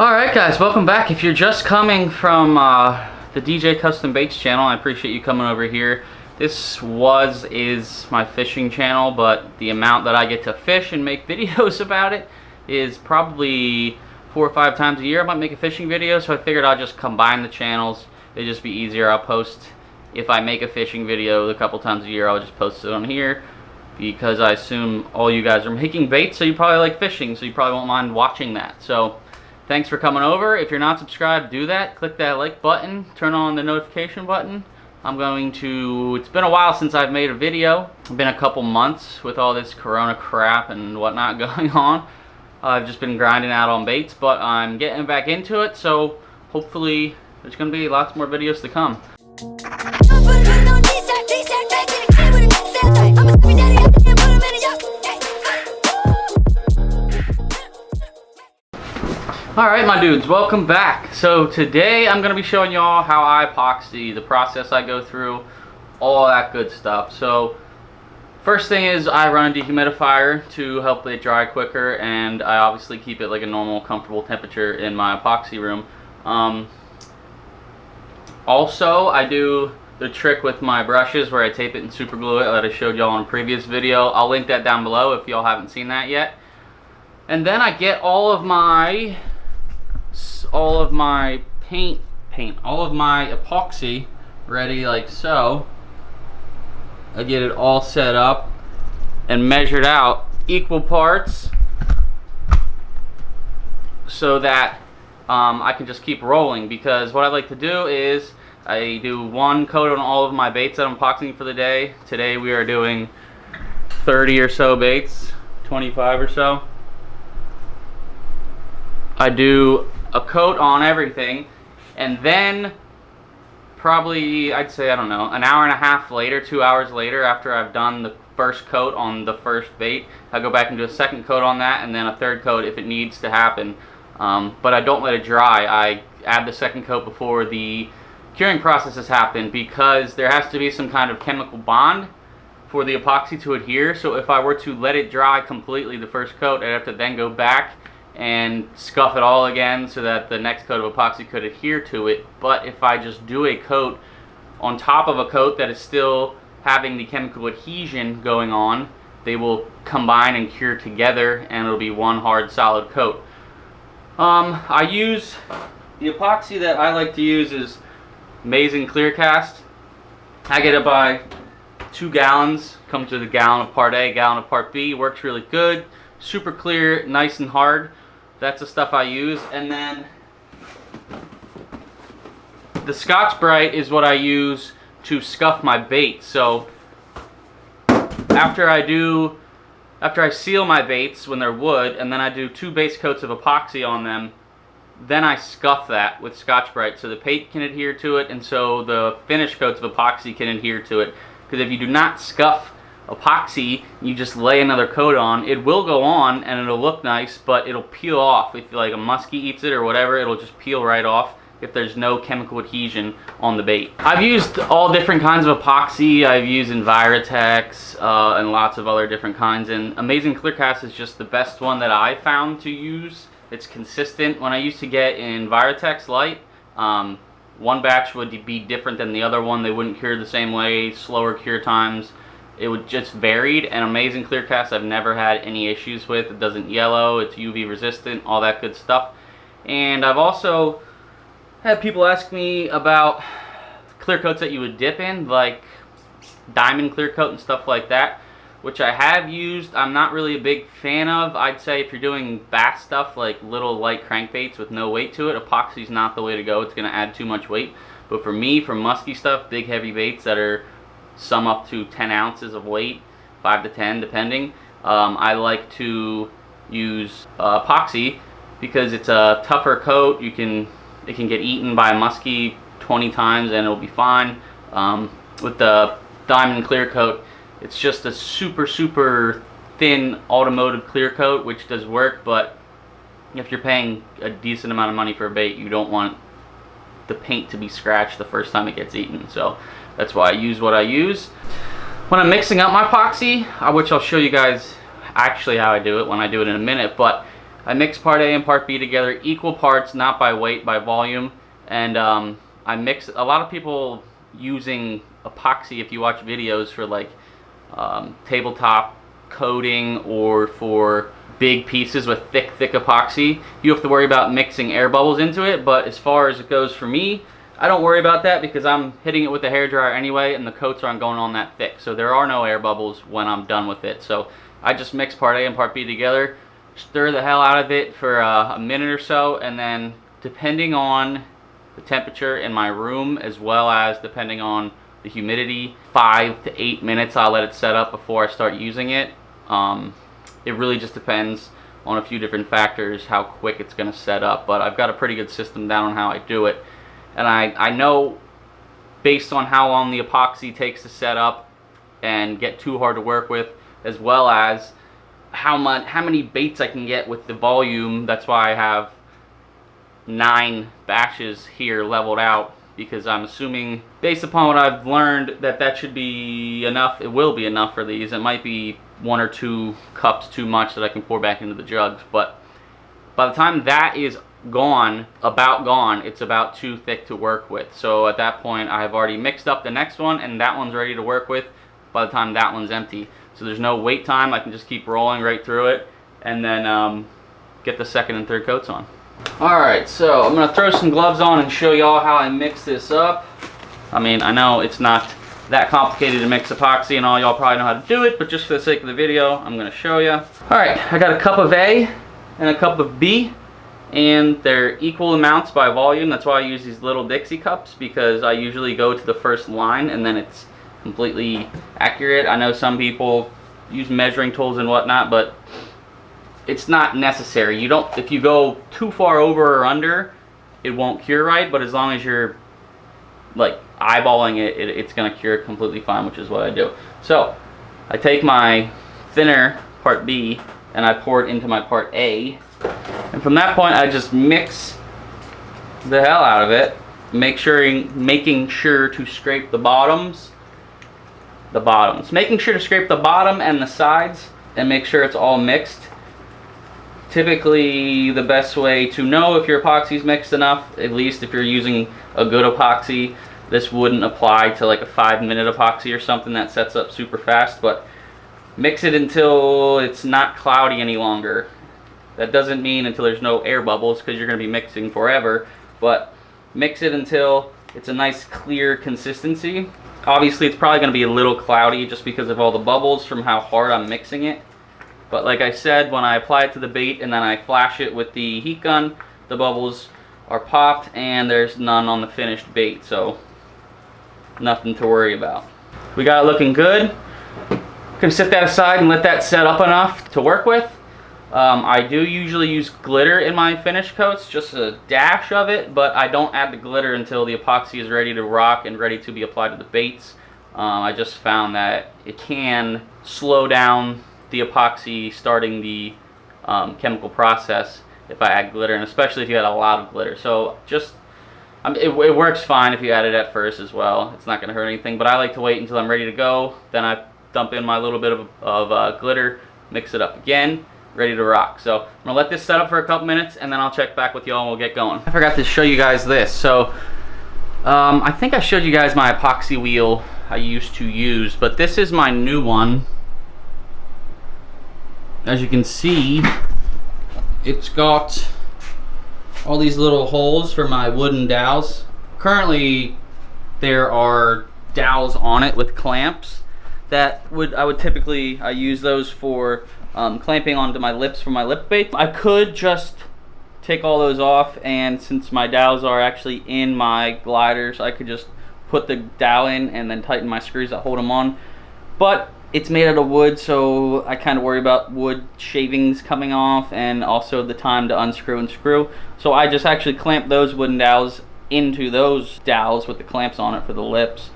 Alright guys, welcome back. If you're just coming from the DJCustomBaits channel, I appreciate you coming over here. This is my fishing channel, but the amount that I get to fish and make videos about it is probably 4 or 5 times a year. I might make a fishing video, so I figured I'll just combine the channels. It'd just be easier. I'll post, if I make a fishing video a couple times a year, I'll just post it on here, because I assume all you guys are making baits, so you probably like fishing, so you probably won't mind watching that. So thanks for coming over. If you're not subscribed, do that. Click that like button. Turn on the notification button. It's been a while since I've made a video. It's been a couple months with all this corona crap and whatnot going on. I've just been grinding out on baits, but I'm getting back into it, so hopefully there's going to be lots more videos to come. Alright my dudes, welcome back. So today I'm going to be showing y'all how I epoxy, the process I go through, all that good stuff. So first thing is I run a dehumidifier to help it dry quicker, and I obviously keep it like a normal comfortable temperature in my epoxy room. Also I do the trick with my brushes where I tape it and super glue it that I showed y'all in a previous video. I'll link that down below if y'all haven't seen that yet. And then I get all of my epoxy ready like so. I get it all set up and measured out equal parts so that I can just keep rolling, because what I like to do is I do one coat on all of my baits that I'm epoxying for the day. Today we are doing 30 or so baits, 25 or so. I do a coat on everything, and then probably, I'd say, I don't know, an hour and a half later, 2 hours later, after I've done the first coat on the first bait, I go back and do a second coat on that, and then a third coat if it needs to happen. But I don't let it dry. I add the second coat before the curing process has happened, because there has to be some kind of chemical bond for the epoxy to adhere. So if I were to let it dry completely, the first coat, I'd have to then go back and scuff it all again so that the next coat of epoxy could adhere to it. But if I just do a coat on top of a coat that is still having the chemical adhesion going on, they will combine and cure together, and it'll be one hard solid coat. I use the epoxy that I like to use is Amazing Clear Cast. I get it by 2 gallons. Comes with a gallon of part A, gallon of part B. Works really good. Super clear, nice and hard. That's the stuff I use. And then the Scotch Brite is what I use to scuff my baits. So after I seal my baits when they're wood, and then I do 2 base coats of epoxy on them, then I scuff that with Scotch Brite so the paint can adhere to it, and so the finished coats of epoxy can adhere to it. Because if you do not scuff epoxy, you just lay another coat on, it will go on and it'll look nice, but it'll peel off. If like a muskie eats it or whatever, it'll just peel right off if there's no chemical adhesion on the bait. I've used all different kinds of epoxy. I've used Envirotex and lots of other different kinds, and Amazing Clear Cast is just the best one that I found to use. It's consistent. When I used to get Envirotex Light, one batch would be different than the other one. They wouldn't cure the same way, slower cure times. It would just varied. And Amazing Clear Cast I've never had any issues with. It doesn't yellow, it's UV resistant, all that good stuff. And I've also had people ask me about clear coats that you would dip in, like diamond clear coat and stuff like that, which I have used. I'm not really a big fan of. I'd say if you're doing bass stuff like little light crankbaits with no weight to it, epoxy's not the way to go. It's going to add too much weight. But for me, for musky stuff, big heavy baits that are some up to 10 ounces of weight, 5 to 10 depending, I like to use epoxy because it's a tougher coat. It can get eaten by a muskie 20 times and it'll be fine. With the diamond clear coat, it's just a super thin automotive clear coat, which does work, but if you're paying a decent amount of money for a bait, you don't want the paint to be scratched the first time it gets eaten. So that's why I use what I use. When I'm mixing up my epoxy, which I'll show you guys actually how I do it when I do it in a minute, but I mix part A and part B together, equal parts, not by weight, by volume. And I mix, a lot of people using epoxy, if you watch videos for like tabletop coating or for big pieces with thick epoxy, you have to worry about mixing air bubbles into it. But as far as it goes for me, I don't worry about that because I'm hitting it with the hairdryer anyway, and the coats aren't going on that thick, so there are no air bubbles when I'm done with it. So I just mix part A and part B together, stir the hell out of it for a minute or so, and then depending on the temperature in my room as well as depending on the humidity, 5 to 8 minutes I'll let it set up before I start using it. It really just depends on a few different factors how quick it's going to set up, but I've got a pretty good system down on how I do it. And I know based on how long the epoxy takes to set up and get too hard to work with, as well as how many baits I can get with the volume. That's why I have 9 batches here leveled out, because I'm assuming, based upon what I've learned, that should be enough. It will be enough for these. It might be 1 or 2 cups too much that I can pour back into the jugs, but by the time that is gone, it's about too thick to work with. So at that point I have already mixed up the next one, and that one's ready to work with by the time that one's empty. So there's no wait time. I can just keep rolling right through it and then get the second and third coats on. Alright, so I'm gonna throw some gloves on and show y'all how I mix this up. I mean, I know it's not that complicated to mix epoxy and all, y'all probably know how to do it, but just for the sake of the video, I'm gonna show you. Alright, I got a cup of A and a cup of B, and they're equal amounts by volume. That's why I use these little Dixie cups, because I usually go to the first line and then it's completely accurate. I know some people use measuring tools and whatnot, but it's not necessary. You don't, if you go too far over or under, it won't cure right, but as long as you're like eyeballing it, it's gonna cure completely fine, which is what I do. So I take my thinner part B and I pour it into my part A, and from that point I just mix the hell out of it, making sure to scrape the bottoms, making sure to scrape the bottom and the sides and make sure it's all mixed. Typically the best way to know if your epoxy is mixed enough, at least if you're using a good epoxy, this wouldn't apply to like a 5-minute epoxy or something that sets up super fast, but mix it until it's not cloudy any longer. That doesn't mean until there's no air bubbles, because you're going to be mixing forever, but mix it until it's a nice clear consistency. Obviously it's probably going to be a little cloudy just because of all the bubbles from how hard I'm mixing it. But like I said, when I apply it to the bait and then I flash it with the heat gun, the bubbles are popped and there's none on the finished bait, so nothing to worry about. We got it looking good. Gonna set that aside and let that set up enough to work with. I do usually use glitter in my finish coats, just a dash of it, but I don't add the glitter until the epoxy is ready to rock and ready to be applied to the baits. I just found that it can slow down the epoxy starting the chemical process if I add glitter, and especially if you add a lot of glitter. So just it works fine if you add it at first as well. It's not going to hurt anything, but I like to wait until I'm ready to go. Then I dump in my little bit of glitter, mix it up again, ready to rock. So I'm gonna let this set up for a couple minutes and then I'll check back with y'all and we'll get going. I forgot to show you guys this. So I think I showed you guys my epoxy wheel I used to use, but this is my new one. As you can see, it's got all these little holes for my wooden dowels. Currently there are dowels on it with clamps that I would typically use those for clamping onto my lips for my lip bait. I could just take all those off, and since my dowels are actually in my gliders, I could just put the dowel in and then tighten my screws that hold them on. But it's made out of wood, so I kind of worry about wood shavings coming off and also the time to unscrew and screw. So I just actually clamp those wooden dowels into those dowels with the clamps on it for the lips,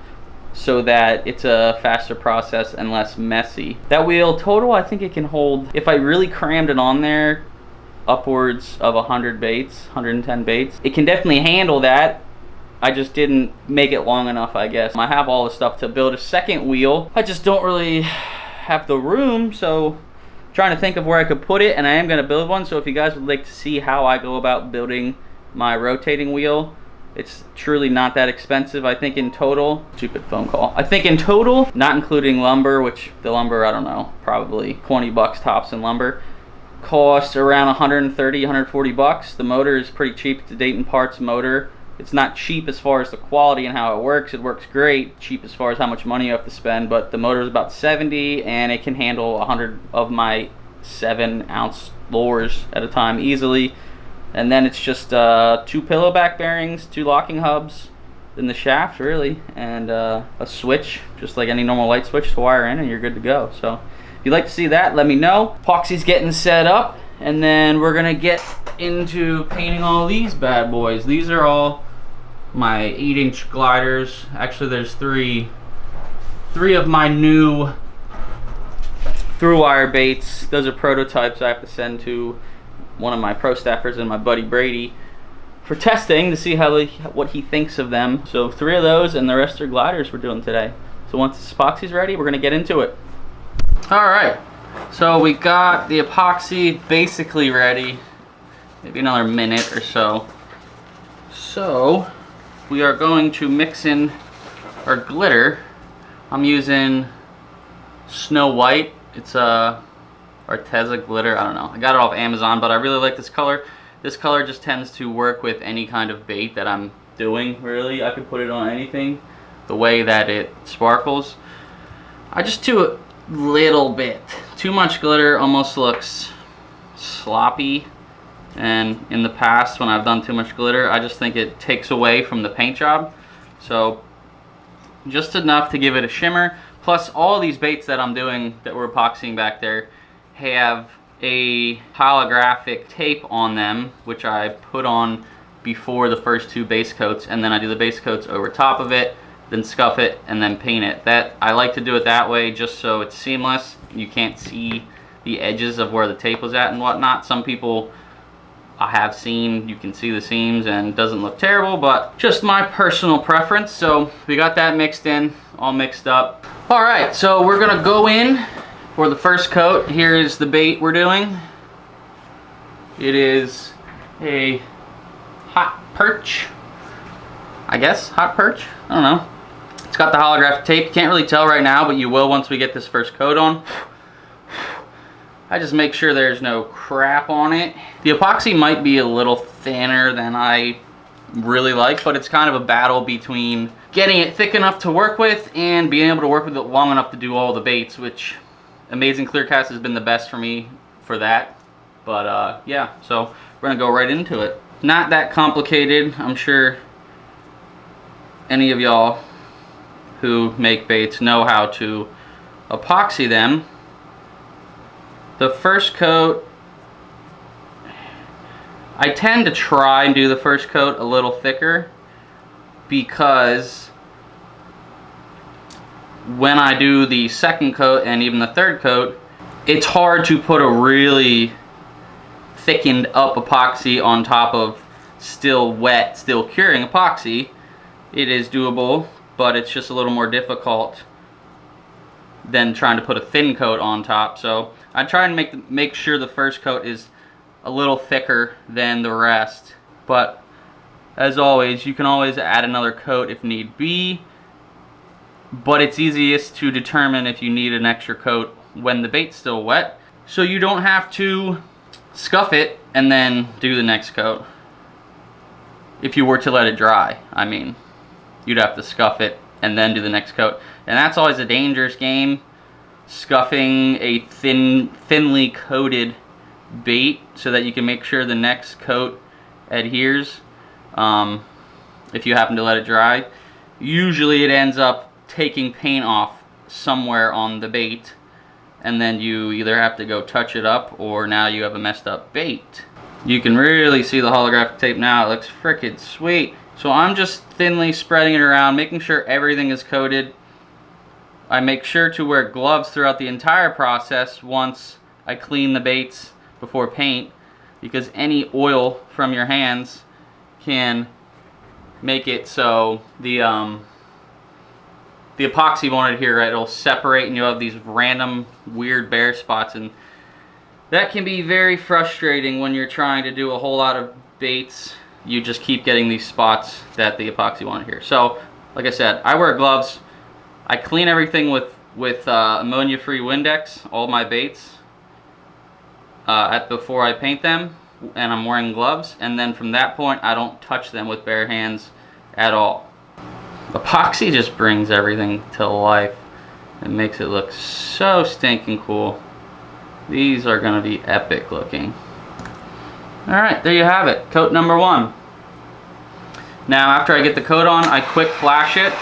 so that it's a faster process and less messy. That wheel total, I think it can hold, if I really crammed it on there, upwards of 100 baits, 110 baits. It can definitely handle that. I just didn't make it long enough, I guess. I have all the stuff to build a second wheel. I just don't really have the room, so trying to think of where I could put it, and I am going to build one. So if you guys would like to see how I go about building my rotating wheel, it's truly not that expensive. I think in total, stupid phone call. I think in total, not including lumber, which the lumber, I don't know, probably 20 bucks tops in lumber, costs around 130, 140 bucks. The motor is pretty cheap. It's a Dayton Parts motor. It's not cheap as far as the quality and how it works. It works great. Cheap as far as how much money you have to spend, but the motor is about 70, and it can handle 100 of my 7-ounce lures at a time easily. And then it's just 2 pillow back bearings, 2 locking hubs in the shaft, really, and a switch, just like any normal light switch to wire in, and you're good to go. So if you'd like to see that, let me know. Epoxy's getting set up, and then we're gonna get into painting all these bad boys. These are all my 8-inch gliders. Actually, there's three of my new through wire baits. Those are prototypes I have to send to one of my pro staffers and my buddy Brady for testing to see what he thinks of them. So 3 of those, and the rest are gliders we're doing today. So once this epoxy's ready, we're gonna get into it. All right, so we got the epoxy basically ready. Maybe another minute or so. So we are going to mix in our glitter. I'm using Snow White. It's a Arteza glitter. I don't know. I got it off Amazon, but I really like this color. This color just tends to work with any kind of bait that I'm doing, really. I could put it on anything, the way that it sparkles. I just do a little bit. Too much glitter almost looks sloppy, and in the past when I've done too much glitter, I just think it takes away from the paint job. So just enough to give it a shimmer. Plus all these baits that I'm doing that we're epoxying back there have a holographic tape on them, which I put on before the first 2 base coats, and then I do the base coats over top of it, then scuff it, and then paint it. I like to do it that way just so it's seamless. You can't see the edges of where the tape was at and whatnot. Some people I have seen, you can see the seams and it doesn't look terrible, but just my personal preference. So we got that mixed in, all mixed up. All right, so we're gonna go in for the first coat. Here is the bait we're doing. It is a hot perch, I guess, hot perch, I don't know. It's got the holographic tape. You can't really tell right now, but you will once we get this first coat on. I just make sure there's no crap on it. The epoxy might be a little thinner than I really like, but it's kind of a battle between getting it thick enough to work with and being able to work with it long enough to do all the baits, which Amazing Clear Cast has been the best for me for that. But yeah, so we're gonna go right into it. Not that complicated. I'm sure any of y'all who make baits know how to epoxy them. The first coat, I tend to try and do the first coat a little thicker, because when I do the second coat and even the third coat, it's hard to put a really thickened up epoxy on top of still wet, still curing epoxy. It is doable, but it's just a little more difficult than trying to put a thin coat on top. So I try and make sure the first coat is a little thicker than the rest. But as always, you can always add another coat if need be. But it's easiest to determine if you need an extra coat when the bait's still wet, so you don't have to scuff it and then do the next coat. If you were to let it dry, I mean, you'd have to scuff it and then do the next coat. And that's always a dangerous game, scuffing a thinly coated bait so that you can make sure the next coat adheres. If you happen to let it dry, usually it ends up taking paint off somewhere on the bait, and then you either have to go touch it up, or now you have a messed up bait. You can really see the holographic tape now. It looks freaking sweet. So I'm just thinly spreading it around, making sure everything is coated. I make sure to wear gloves throughout the entire process once I clean the baits before paint, because any oil from your hands can make it so the epoxy won't adhere right. It'll separate and you'll have these random weird bare spots, and That can be very frustrating when you're trying to do a whole lot of baits. You just keep getting these spots that the epoxy wanted here. So, like I said, I wear gloves. I clean everything with ammonia-free Windex, all my baits, before I paint them, and I'm wearing gloves. And then from that point, I don't touch them with bare hands at all. Epoxy just brings everything to life. It makes it look so stinking cool. These are gonna be epic looking. All right, there you have it, coat number 1. Now after I get the coat on, I quick flash it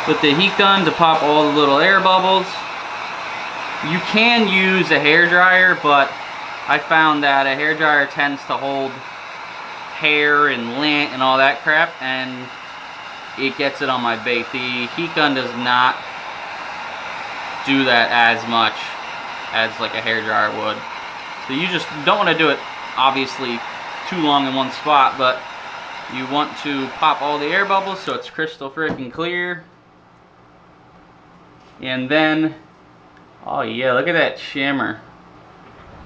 with the heat gun to pop all the little air bubbles. You can use a hair dryer, but I found that a hair dryer tends to hold hair and lint and all that crap, and it gets it on my bait. The heat gun does not do that as much as like a hair dryer would. So you just don't want to do it obviously too long in one spot, but you want to pop all the air bubbles so it's crystal freaking clear. And then, oh yeah, look at that shimmer.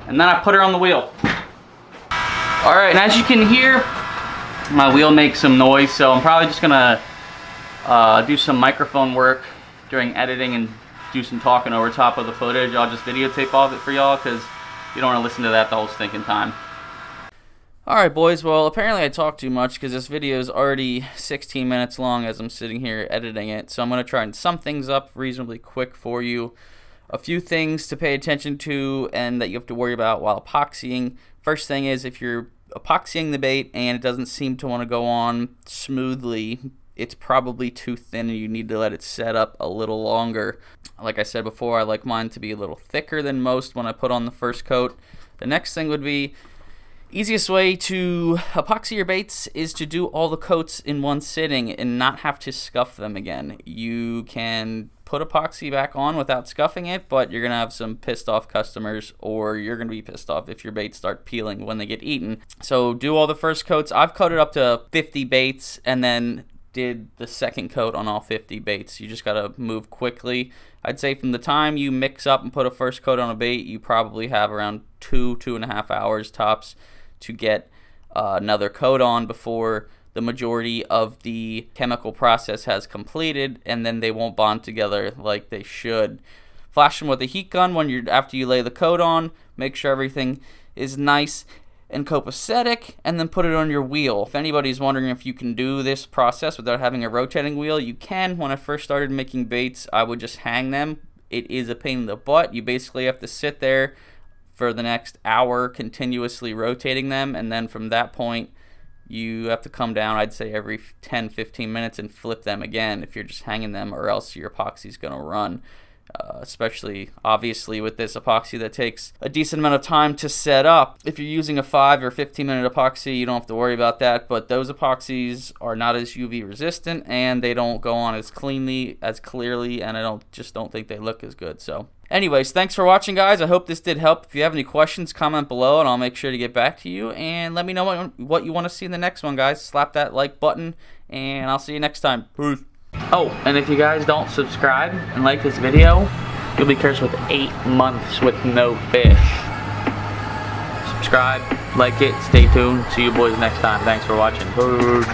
And then I put her on the wheel. Alright, and as you can hear, my wheel makes some noise, so I'm probably just gonna do some microphone work during editing and do some talking over top of the footage. I'll just videotape all of it for y'all because you don't want to listen to that the whole stinking time. Alright boys, well apparently I talked too much because this video is already 16 minutes long as I'm sitting here editing it. So I'm going to try and sum things up reasonably quick for you. A few things to pay attention to and that you have to worry about while epoxying. First thing is, if you're epoxying the bait and it doesn't seem to want to go on smoothly, it's probably too thin and you need to let it set up a little longer. Like I said before, I like mine to be a little thicker than most when I put on the first coat. The next thing would be, easiest way to epoxy your baits is to do all the coats in one sitting and not have to scuff them again. You can put epoxy back on without scuffing it, but you're gonna have some pissed off customers, or you're gonna be pissed off if your baits start peeling when they get eaten. So do all the first coats. I've coated up to 50 baits and then did the second coat on all 50 baits. You just gotta move quickly. I'd say from the time you mix up and put a first coat on a bait, you probably have around 2.5 hours tops to get another coat on before the majority of the chemical process has completed, and then they won't bond together like they should. Flash them with a heat gun after you lay the coat on. Make sure everything is nice and copacetic, and then put it on your wheel. If anybody's wondering if you can do this process without having a rotating wheel, you can. When I first started making baits, I would just hang them. It is a pain in the butt. You basically have to sit there for the next hour continuously rotating them, and then from that point you have to come down, I'd say every 10-15 minutes, and flip them again if you're just hanging them, or else your epoxy's gonna run. Especially obviously with this epoxy that takes a decent amount of time to set up. If you're using a 5 or 15 minute epoxy, you don't have to worry about that, but those epoxies are not as UV resistant and they don't go on as clearly, and I just don't think they look as good. So anyways, thanks for watching guys. I hope this did help. If you have any questions, comment below and I'll make sure to get back to you, and let me know what you want to see in the next one, guys. Slap that like button and I'll see you next time. Peace. Oh, and if you guys don't subscribe and like this video, you'll be cursed with 8 months with no fish. Subscribe, like it, stay tuned. See you boys next time. Thanks for watching. Peace.